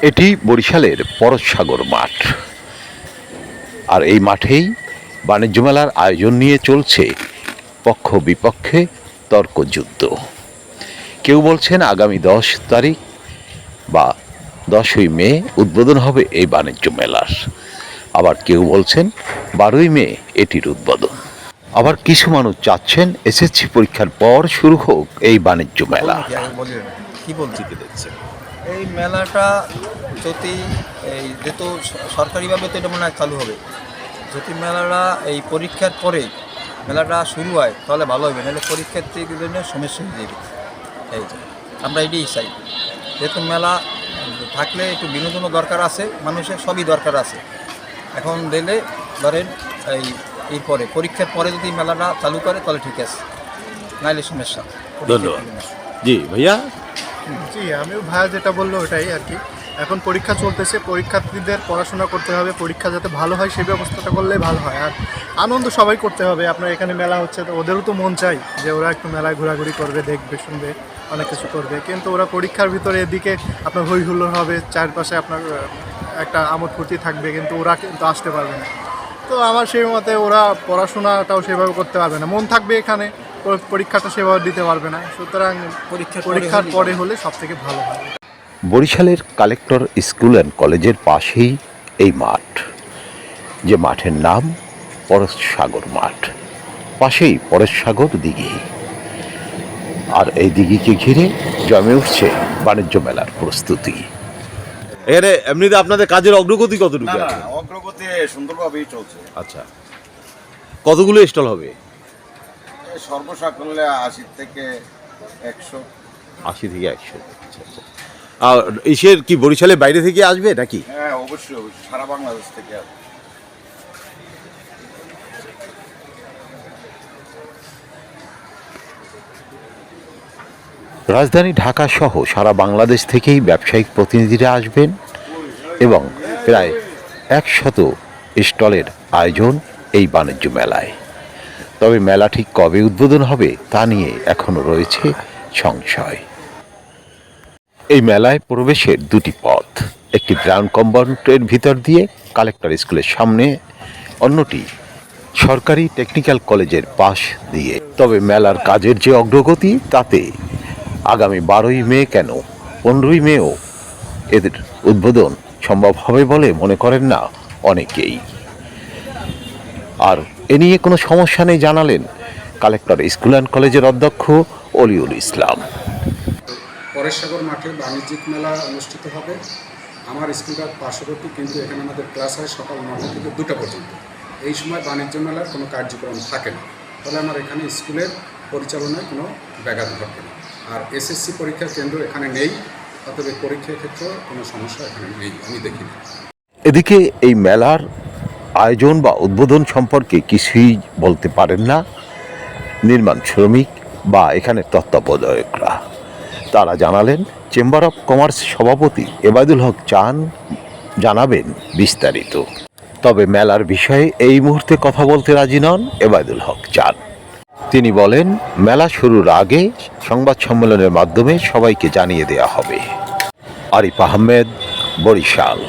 এটি বরিশালের পরশসাগর মাঠ, আর এই মাঠেই বাণিজ্য মেলার আয়োজন নিয়ে চলছে পক্ষ বিপক্ষে তর্কযুদ্ধ। কেউ বলছেন আগামী 10 তারিখ বা 10ই মে উদ্বোধন হবে এই বাণিজ্য মেলার, আবার কেউ বলছেন 12ই মে এটির উদ্বোধন। আবার কিছু মানুষ চাচ্ছেন এসএসসি পরীক্ষার পর শুরু হোক এই বাণিজ্য মেলা। কি বলছি কি দেখছে এই মেলাটা যদি যেহেতু সরকারিভাবে তো এটা মনে হয় চালু হবে, যদি মেলাটা এই পরীক্ষার পরে মেলাটা শুরু হয় তাহলে ভালো হবে, নাহলে পরীক্ষার্থীদের জন্য সমস্যা হয়ে যাবে। এই আমরা এটাই চাই, যেহেতু মেলা থাকলে একটু বিনোদনও দরকার আছে, মানুষের সবই দরকার আছে। এখন দিলে ধরেন এরপরে পরীক্ষার পরে যদি মেলাটা চালু করে তাহলে ঠিক আছে, নাহলে সমস্যা। ধন্যবাদ। জি ভাইয়া। জি, আমিও ভাইয়া যেটা বললো ওটাই আর কি। এখন পরীক্ষা চলতেছে, পরীক্ষার্থীদের পড়াশোনা করতে হবে, পরীক্ষা যাতে ভালো হয় সেই ব্যবস্থাটা করলেই ভালো হয়। আর আনন্দ সবাই করতে হবে। আপনার এখানে মেলা হচ্ছে, তো ওদেরও তো মন চাই যে ওরা একটু মেলায় ঘোরাঘুরি করবে, দেখবে, শুনবে, অনেক কিছু করবে। কিন্তু ওরা পরীক্ষার ভিতরে এদিকে আপনার হই হুল্লোড় হবে, চারপাশে আপনার একটা আমোদ ফুর্তি থাকবে, কিন্তু ওরা কিন্তু আসতে পারবে না। তো আমার সেই মতে ওরা পড়াশোনাটাও সেভাবে করতে পারবে না, মন থাকবে এখানে, পরীক্ষাটা সেভাবে দিতে পারবে না। সুতরাং পরীক্ষার পরে হলে সব থেকে ভালো হয়। বরিশালের কালেক্টর স্কুল অ্যান্ড কলেজের পাশেই এই মাঠ, যে মাঠের নাম পরশসাগর মাঠ, পাশেই পরশসাগর দিঘি, আর এই দিঘিকে ঘিরে জমে উঠছে বাণিজ্য মেলার প্রস্তুতি। এখানে এমনিতে আপনাদের কাজের অগ্রগতি কতটুকু? অগ্রগতি সুন্দরভাবেই চলছে। আচ্ছা, কতগুলো স্টল হবে? সর্বসাকল্যে 80 থেকে 100। 80 থেকে 100। আচ্ছা আচ্ছা। আর এসের কি বরিশালের বাইরে থেকে আসবে নাকি? হ্যাঁ, অবশ্যই অবশ্যই, সারা বাংলাদেশ থেকে আসবে। রাজধানী ঢাকা সহ সারা বাংলাদেশ থেকেই ব্যবসায়িক প্রতিনিধিরা আসবেন এবং প্রায় 100 স্টলের আয়োজন এই বাণিজ্য মেলায়। তবে মেলা ঠিক কবে উদ্বোধন হবে তা নিয়ে এখনো রয়েছে সংশয়। এই মেলায় প্রবেশের দুটি পথ, একটি গ্রাউন্ড কম্পাউন্ডের ভিতর দিয়ে কালেক্টর স্কুলের সামনে, অন্যটি সরকারি টেকনিক্যাল কলেজের পাশ দিয়ে। তবে মেলার কাজের যে অগ্রগতি, তাতে আগামী 12ই মে কেন 15ই মেও এদের উদ্বোধন সম্ভব হবে বলে মনে করেন না অনেকেই। আর এ নিয়ে কোনো সমস্যা নেই জানালেন কালেক্টর স্কুল অ্যান্ড কলেজের অধ্যক্ষ অলিউল ইসলাম। পরশসাগর মাঠে বাণিজ্যিক মেলা অনুষ্ঠিত হবে। আমার স্কুলটার পার্শ্ববর্তী, কিন্তু এখানে আমাদের ক্লাস হয় সকাল 9টা থেকে 2টা পর্যন্ত। এই সময় বাণিজ্য মেলার কোনো কার্যক্রম থাকে না, ফলে আমার এখানে স্কুলের পরিচালনায় কোনো ব্যাঘাত ঘটবে না। আর এসএসসি পরীক্ষার কেন্দ্র এখানে নেই, অতএব পরীক্ষার ক্ষেত্রে কোনো সমস্যা এখানে নেই, আমি দেখি না। এদিকে এই মেলার আয়োজন বা উদ্বোধন সম্পর্কে কিছুই বলতে পারেন না নির্মাণ শ্রমিক বা এখানের তত্ত্বাবধায়করা। তারা জানালেন চেম্বার অফ কমার্স সভাপতি এবায়দুল হক চান জানাবেন বিস্তারিত। তবে মেলার বিষয়ে এই মুহূর্তে কথা বলতে রাজি নন এবায়দুল হক চান। তিনি বলেন, মেলা শুরুর আগে সংবাদ সম্মেলনের মাধ্যমে সবাইকে জানিয়ে দেওয়া হবে। আরিফ আহমেদ, বরিশাল।